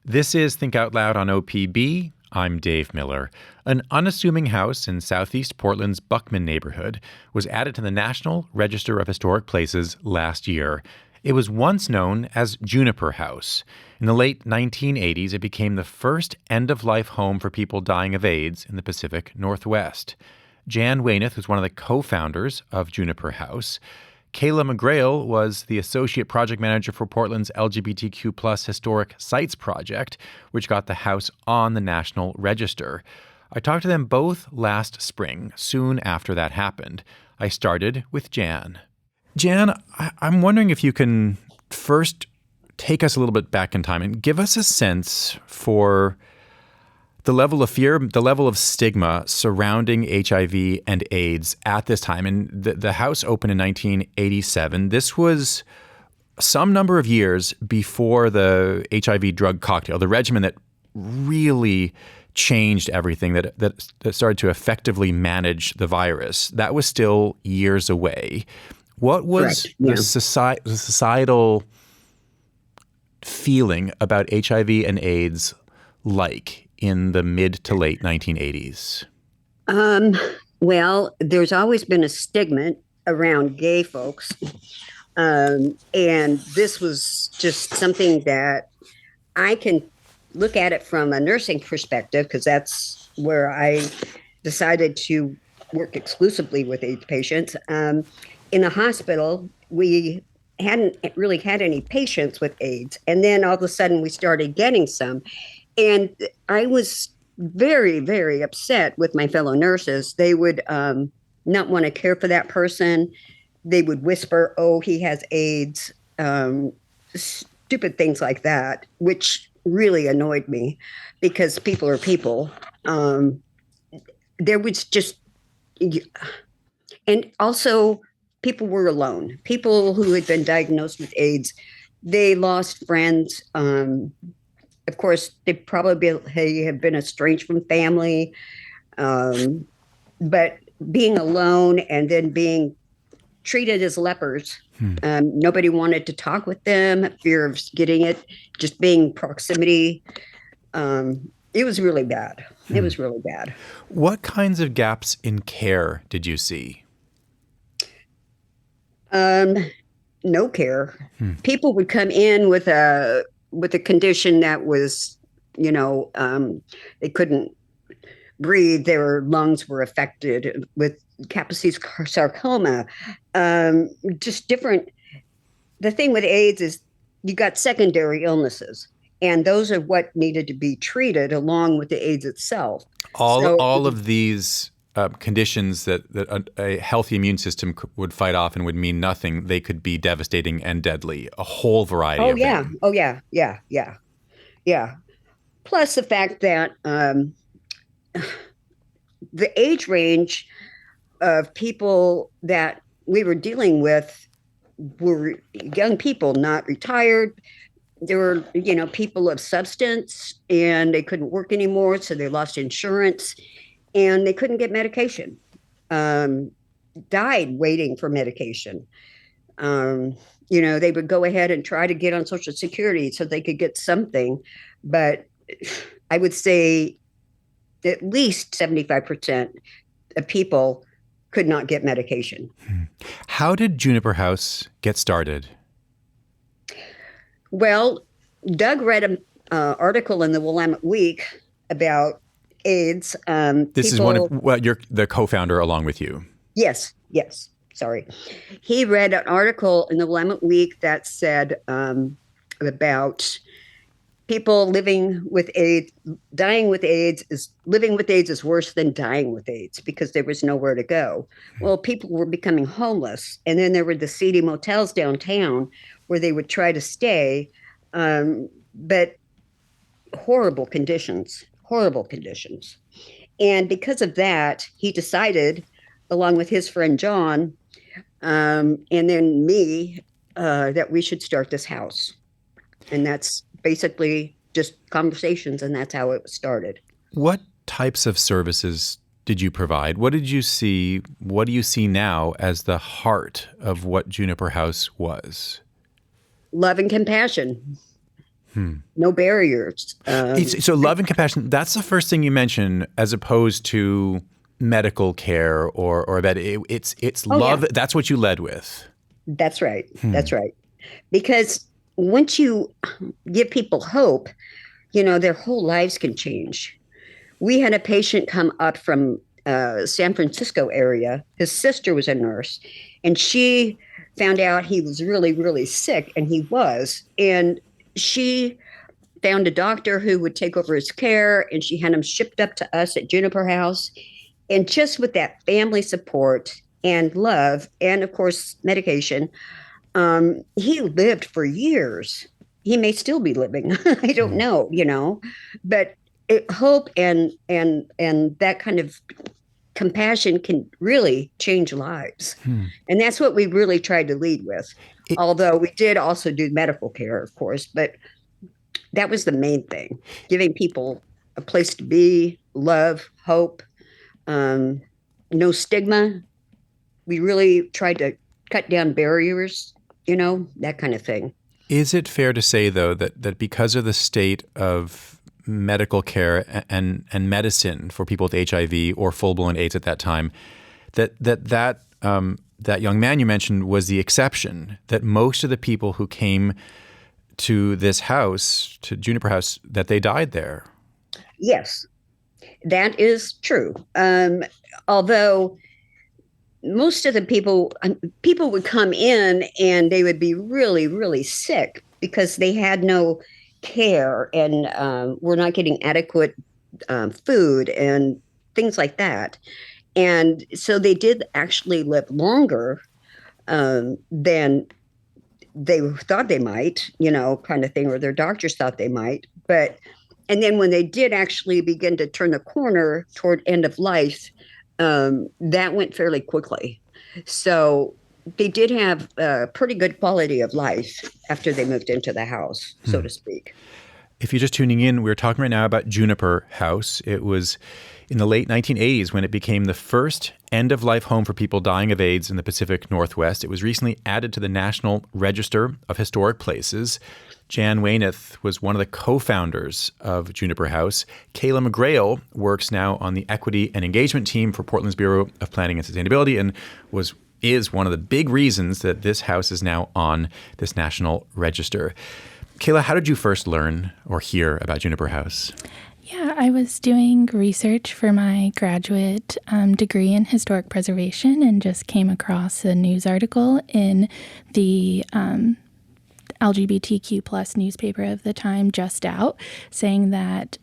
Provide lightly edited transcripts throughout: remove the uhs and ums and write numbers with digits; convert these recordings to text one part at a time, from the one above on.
This is Think Out Loud on OPB. I'm Dave Miller. An unassuming house in southeast Portland's Buckman neighborhood was added to the National Register of Historic Places last year. It was once known as Juniper House. In the late 1980s, it became the first end-of-life home for people dying of AIDS in the Pacific Northwest. Jan Weymouth was one of the co-founders of Juniper House. Kayla McGrail was the associate project manager for Portland's LGBTQ+ Historic Sites Project, which got the house on the National Register. I talked to them both last spring, soon after that happened. I started with Jan. Jan, I'm wondering if you can first take us a little bit back in time and give us a sense for the level of fear, the level of stigma surrounding HIV and AIDS at this time. And the house opened in 1987. This was some number of years before the HIV drug cocktail, the regimen that really changed everything, that started to effectively manage the virus. That was still years away. What was the societal feeling about HIV and AIDS like in the mid to late 1980s? Well, there's always been a stigma around gay folks. And this was just something that I can look at it from a nursing perspective, because that's where I decided to work exclusively with AIDS patients. In the hospital, we hadn't really had any patients with AIDS. And then all of a sudden we started getting some. And I was very, very upset with my fellow nurses. They would not want to care for that person. They would whisper, "Oh, he has AIDS," stupid things like that, which really annoyed me, because people are people. There was just, and also people were alone. People who had been diagnosed with AIDS, they lost friends. Of course, they probably have been estranged from family, but being alone and then being treated as lepers, nobody wanted to talk with them, fear of getting it, just being proximity. It was really bad. It was really bad. What kinds of gaps in care did you see? No care. People would come in with a condition that was, they couldn't breathe. Their lungs were affected with Kaposi's sarcoma. Just different. The thing with AIDS is you got secondary illnesses, and those are what needed to be treated along with the AIDS itself. All of these conditions that a healthy immune system would fight off and would mean nothing, they could be devastating and deadly. A whole variety of them. Oh, yeah. Plus the fact that the age range of people that we were dealing with were young people, not retired. There were, people of substance, and they couldn't work anymore, so they lost insurance. And they couldn't get medication, died waiting for medication. They would go ahead and try to get on Social Security so they could get something. But I would say at least 75% of people could not get medication. How did Juniper House get started? Well, Doug read an article in the Willamette Week about AIDS. This is one of, you're the co-founder along with you. Yes. Sorry. He read an article in the Willamette Week that said about people living with AIDS, living with AIDS is worse than dying with AIDS, because there was nowhere to go. Well, people were becoming homeless. And then there were the seedy motels downtown where they would try to stay, but horrible conditions. And because of that, he decided, along with his friend John, and then me, that we should start this house. And that's basically just conversations, and that's how it started. What types of services did you provide? What did you see? What do you see now as the heart of what Juniper House was? Love and compassion. No barriers. So love and compassion, that's the first thing you mention as opposed to medical care or that it's love. Yeah. That's what you led with. That's right. That's right. Because once you give people hope, their whole lives can change. We had a patient come up from San Francisco area. His sister was a nurse, and she found out he was really, really sick, and he was. And she found a doctor who would take over his care, and she had him shipped up to us at Juniper House. And just with that family support and love, and of course, medication, he lived for years. He may still be living. I don't know, but hope and that kind of compassion can really change lives. And that's what we really tried to lead with. Although we did also do medical care, of course, but that was the main thing, giving people a place to be, love, hope, no stigma. We really tried to cut down barriers, that kind of thing. Is it fair to say, though, that because of the state of medical care and medicine for people with HIV or full-blown AIDS at that time, that young man you mentioned was the exception, that most of the people who came to this house, to Juniper House, that they died there? Yes, that is true. Although most of the people would come in and they would be really, really sick because they had no care and were not getting adequate food and things like that. And so they did actually live longer than they thought they might, kind of thing, or their doctors thought they might. And then when they did actually begin to turn the corner toward end of life, that went fairly quickly. So they did have a pretty good quality of life after they moved into the house, so to speak. If you're just tuning in, we're talking right now about Juniper House. It was in the late 1980s when it became the first end-of-life home for people dying of AIDS in the Pacific Northwest. It was recently added to the National Register of Historic Places. Jan Weymouth was one of the co-founders of Juniper House. Kayla McGrail works now on the Equity and Engagement team for Portland's Bureau of Planning and Sustainability and is one of the big reasons that this house is now on this national register. Kayla, how did you first learn or hear about Juniper House? Yeah, I was doing research for my graduate degree in historic preservation and just came across a news article in the LGBTQ plus newspaper of the time, Just Out, saying that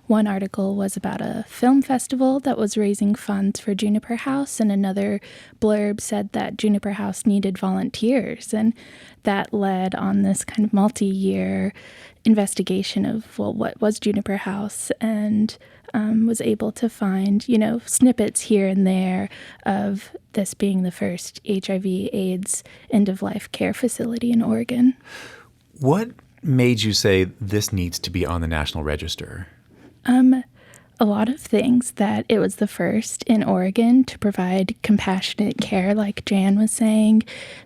one article was about a film festival that was raising funds for Juniper House, and another blurb said that Juniper House needed volunteers. And that led on this kind of multi-year investigation of, well, what was Juniper House, and was able to find, snippets here and there of this being the first HIV/AIDS end-of-life care facility in Oregon. What made you say this needs to be on the National Register? A lot of things, that it was the first in Oregon to provide compassionate care, like Jan was saying,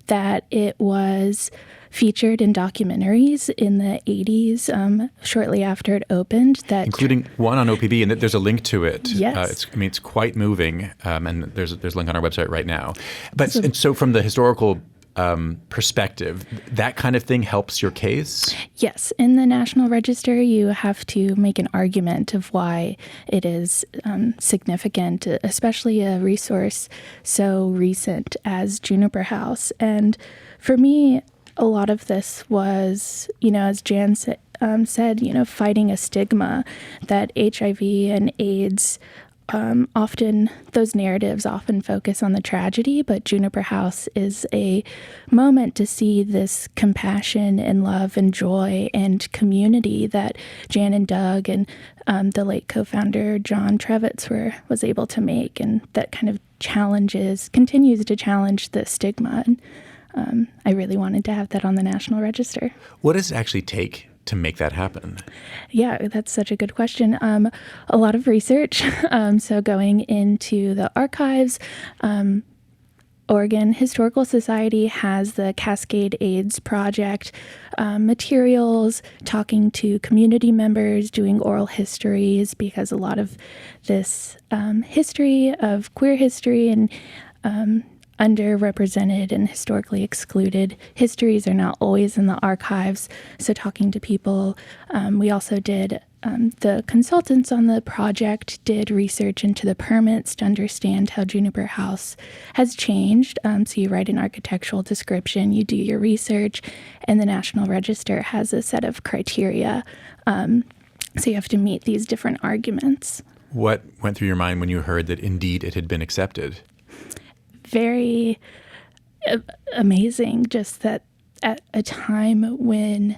that it was featured in documentaries in the 80s, shortly after it opened. That including one on OPB, and there's a link to it. Yes. It's quite moving, and there's a link on our website right now. But so from the historical perspective, that kind of thing helps your case? Yes. In the National Register, you have to make an argument of why it is significant, especially a resource so recent as Juniper House. And for me, a lot of this was, as Jan said, fighting a stigma that HIV and AIDS often, those narratives often focus on the tragedy, but Juniper House is a moment to see this compassion and love and joy and community that Jan and Doug and the late co-founder John Trevitz was able to make, and that kind of continues to challenge the stigma. And I really wanted to have that on the National Register. What does it actually take to make that happen? Yeah, that's such a good question. A lot of research. So going into the archives, Oregon Historical Society has the Cascade AIDS Project materials, talking to community members, doing oral histories, because a lot of this history of queer history and underrepresented and historically excluded histories are not always in the archives. So talking to people, we also did, the consultants on the project did research into the permits to understand how Juniper House has changed. So you write an architectural description, you do your research, and the National Register has a set of criteria. So you have to meet these different arguments. What went through your mind when you heard that indeed it had been accepted? Very amazing, just that at a time when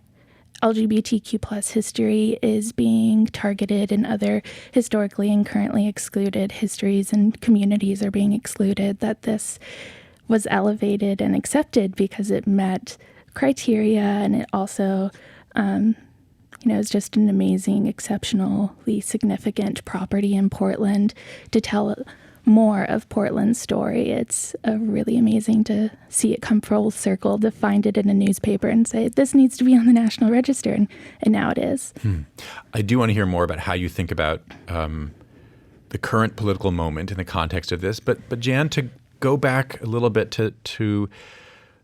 LGBTQ plus history is being targeted and other historically and currently excluded histories and communities are being excluded, that this was elevated and accepted because it met criteria, and it also is just an amazing, exceptionally significant property in Portland to tell more of Portland's story. It's really amazing to see it come full circle, to find it in a newspaper and say, this needs to be on the National Register, and now it is. I do want to hear more about how you think about the current political moment in the context of this, but Jan, to go back a little bit to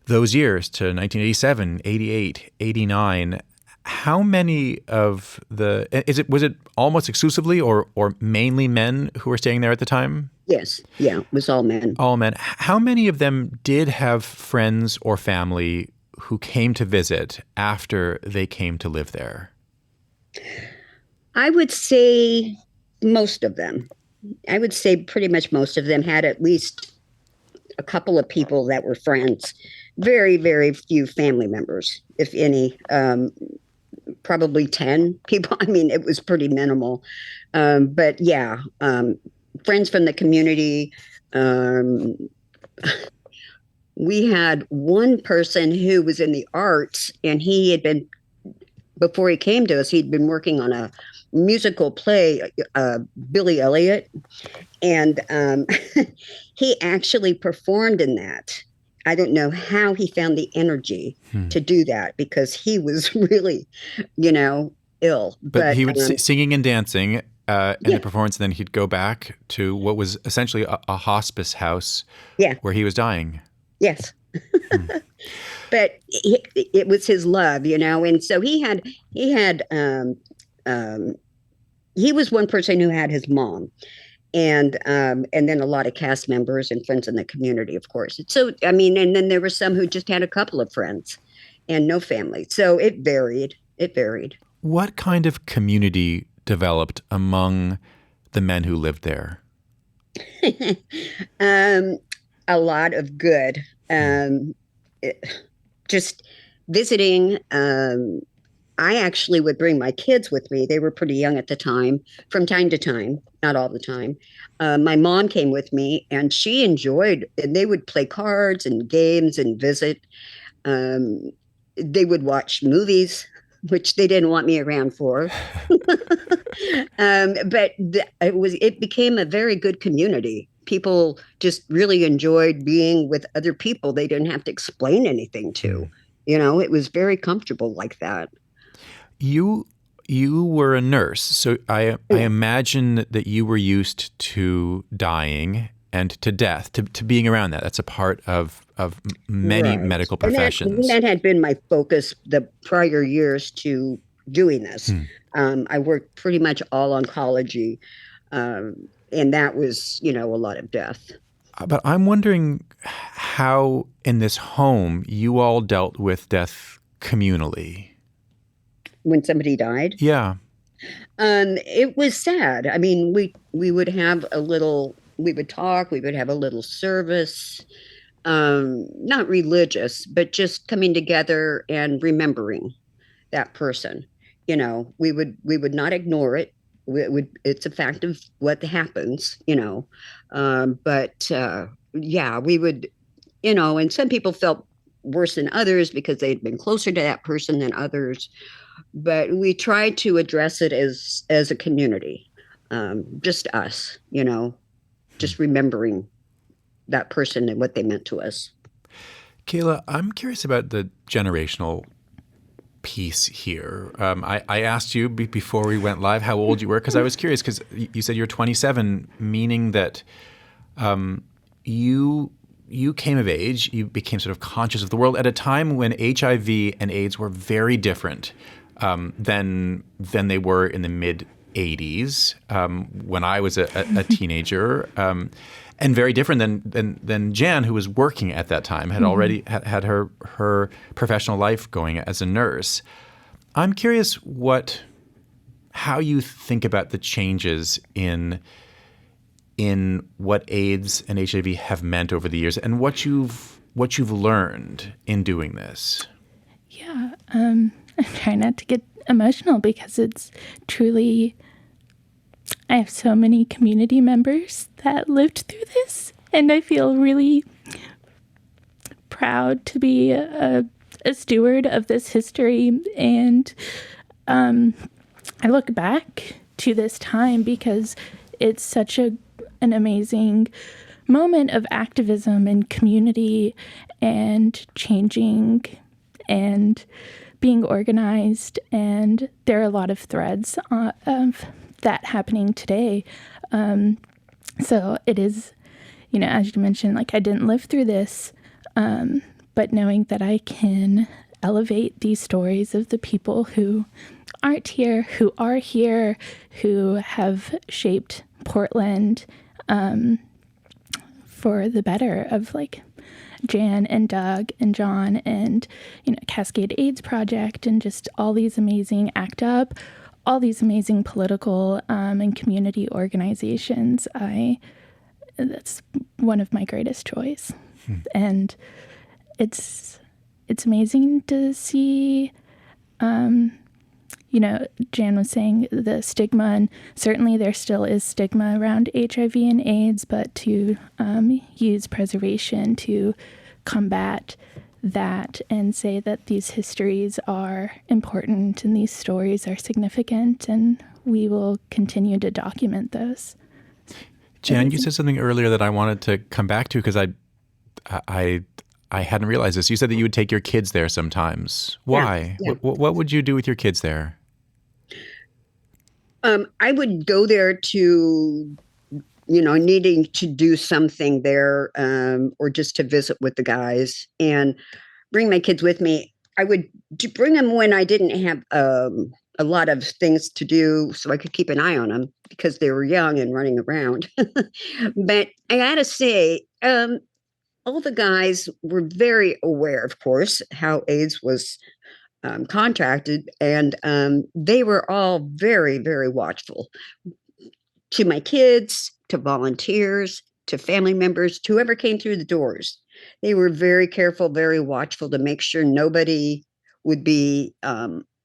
those years, to 1987, 88, 89, how many of was it almost exclusively or mainly men who were staying there at the time? Yes. Yeah, it was all men. All men. How many of them did have friends or family who came to visit after they came to live there? I would say most of them. I would say pretty much most of them had at least a couple of people that were friends. Very, very few family members, if any. Probably 10 people. I mean, it was pretty minimal. But yeah, friends from the community. We had one person who was in the arts, and he had been, before he came to us, he'd been working on a musical play, Billy Elliot, and he actually performed in that. I don't know how he found the energy to do that, because he was really, ill. But he would singing and dancing in the performance, and then he'd go back to what was essentially a hospice house where he was dying. Yes. But it was his love, and so he was one person who had his mom. And then a lot of cast members and friends in the community, of course. So, I mean, and then there were some who just had a couple of friends and no family. So it varied. What kind of community developed among the men who lived there? A lot of good. Just visiting. I actually would bring my kids with me. They were pretty young at the time, from time to time, not all the time. My mom came with me, and she enjoyed, and they would play cards and games and visit. They would watch movies, which they didn't want me around for. But it became a very good community. People just really enjoyed being with other people they didn't have to explain anything to. It was very comfortable like that. You were a nurse, so I imagine that you were used to dying and to death, to being around that. That's a part of many medical professions. And that had been my focus the prior years to doing this. I worked pretty much all oncology, and that was, a lot of death. But I'm wondering how in this home you all dealt with death communally. When somebody died? Yeah. It was sad. I mean, we would have we would talk, we would have a little service, not religious, but just coming together and remembering that person. We would not ignore it. It's a fact of what happens, but we would, and some people felt worse than others because they'd been closer to that person than others. But we tried to address it as a community, just us, just remembering that person and what they meant to us. Kayla, I'm curious about the generational piece here. I asked you before we went live how old you were, because I was curious, because you said you're 27, meaning that you came of age, you became sort of conscious of the world at a time when HIV and AIDS were very different than they were in the mid 80s when I was a teenager, and very different than Jan, who was working at that time, had already had her professional life going as a nurse. I'm curious how you think about the changes in what AIDS and HIV have meant over the years, and what you've learned in doing this. Yeah, I try not to get emotional because it's truly, I have so many community members that lived through this, and I feel really proud to be a steward of this history. And I look back to this time because it's such an amazing moment of activism and community and changing and being organized. And there are a lot of threads of that happening today. So it is, as you mentioned, like, I didn't live through this, but knowing that I can elevate these stories of the people who aren't here, who are here, who have shaped Portland for the better, of like Jan and Doug and John and, Cascade AIDS Project, and just all these amazing ACT UP, all these amazing political and community organizations. That's one of my greatest joys. And it's amazing to see, Jan was saying the stigma, and certainly there still is stigma around HIV and AIDS, but to use preservation to combat that and say that these histories are important and these stories are significant, and we will continue to document those. Jan, you said something earlier that I wanted to come back to, because I hadn't realized this. You said that you would take your kids there sometimes. Why? Yeah. What would you do with your kids there? I would go there to, needing to do something there, or just to visit with the guys and bring my kids with me. I would bring them when I didn't have a lot of things to do, so I could keep an eye on them because they were young and running around. But I gotta say, all the guys were very aware, of course, how AIDS was contracted, and they were all very, very watchful to my kids, to volunteers, to family members, to whoever came through the doors. They were very careful, very watchful to make sure nobody would be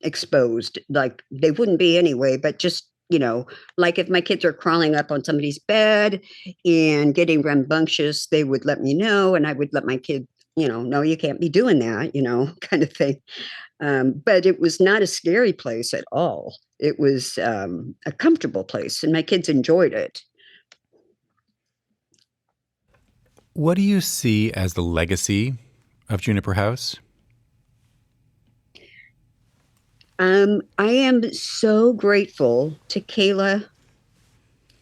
exposed. Like, they wouldn't be anyway, but just, like if my kids are crawling up on somebody's bed and getting rambunctious, they would let me know, and I would let my kid, no, you can't be doing that, kind of thing. But it was not a scary place at all. It was a comfortable place, and my kids enjoyed it. What do you see as the legacy of Juniper House? I am so grateful to Kayla.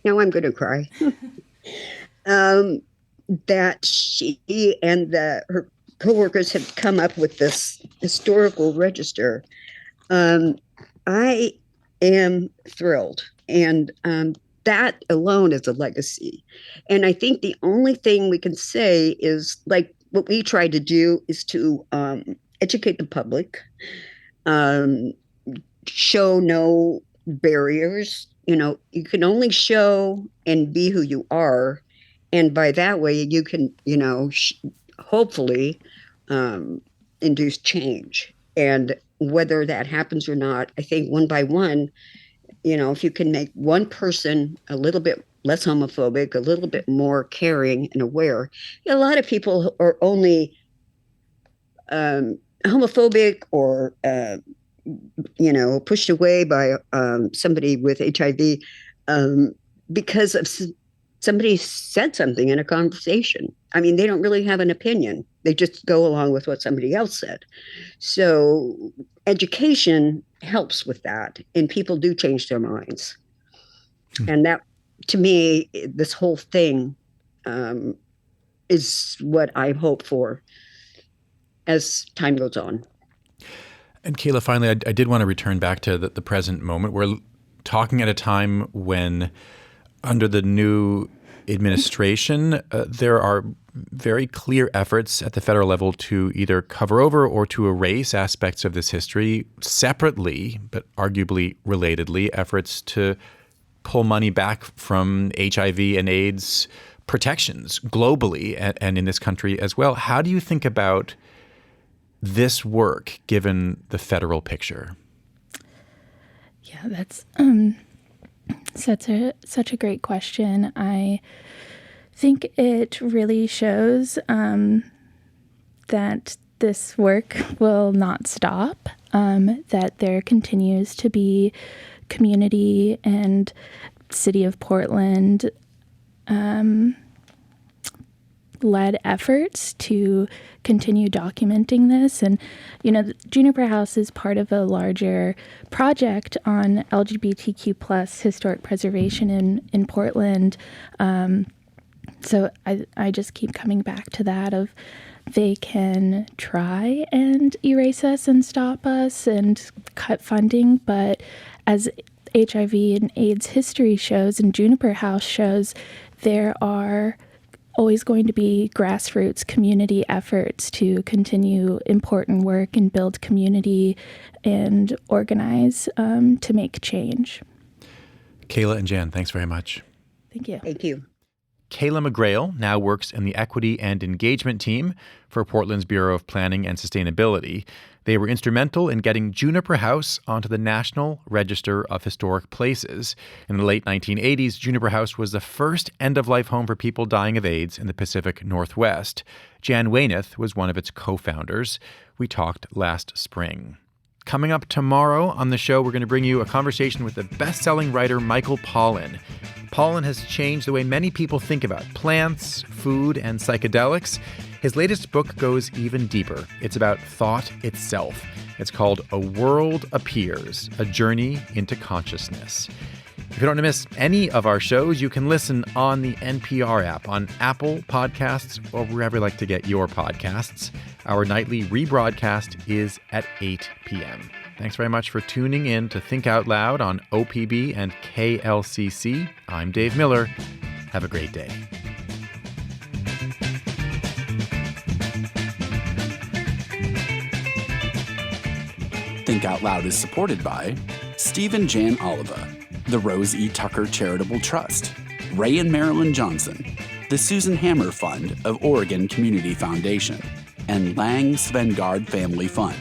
Now I'm going to cry. That she and her coworkers have come up with this historical register. I am thrilled, and that alone is a legacy. And I think the only thing we can say is, like, what we try to do is to educate the public, show no barriers. You can only show and be who you are, and by that way you can, hopefully induce change. And whether that happens or not, I think one by one, if you can make one person a little bit less homophobic, a little bit more caring and aware. A lot of people are only homophobic or pushed away by somebody with HIV because of somebody said something in a conversation. I mean, they don't really have an opinion. They just go along with what somebody else said. So education helps with that, and people do change their minds. And that, to me, this whole thing is what I hope for as time goes on. And Kayla, finally, I did want to return back to the present moment. We're talking at a time when, under the new administration, there are very clear efforts at the federal level to either cover over or to erase aspects of this history separately, but arguably relatedly, efforts to pull money back from HIV and AIDS protections globally and in this country as well. How do you think about this work given the federal picture? Yeah, that's such a great question. I think it really shows that this work will not stop, that there continues to be community and City of Portland led efforts to continue documenting this. And, Juniper House is part of a larger project on LGBTQ plus historic preservation in Portland. So I just keep coming back to that of they can try and erase us and stop us and cut funding, but as HIV and AIDS history shows and Juniper House shows, there are always going to be grassroots community efforts to continue important work and build community and organize to make change. Kayla and Jan, thanks very much. Thank you. Thank you. Kayla McGrail now works in the Equity and Engagement team for Portland's Bureau of Planning and Sustainability. They were instrumental in getting Juniper House onto the National Register of Historic Places. In the late 1980s, Juniper House was the first end-of-life home for people dying of AIDS in the Pacific Northwest. Jan Weyneth was one of its co-founders. We talked last spring. Coming up tomorrow on the show, we're going to bring you a conversation with the best-selling writer Michael Pollan. Pollan has changed the way many people think about plants, food, and psychedelics. His latest book goes even deeper. It's about thought itself. It's called A World Appears, A Journey into Consciousness. If you don't want to miss any of our shows, you can listen on the NPR app, on Apple Podcasts, or wherever you like to get your podcasts. Our nightly rebroadcast is at 8 p.m. Thanks very much for tuning in to Think Out Loud on OPB and KLCC. I'm Dave Miller. Have a great day. Think Out Loud is supported by Steve and Jan Oliva, the Rose E. Tucker Charitable Trust, Ray and Marilyn Johnson, the Susan Hammer Fund of Oregon Community Foundation, and Lang Svengard Family Fund.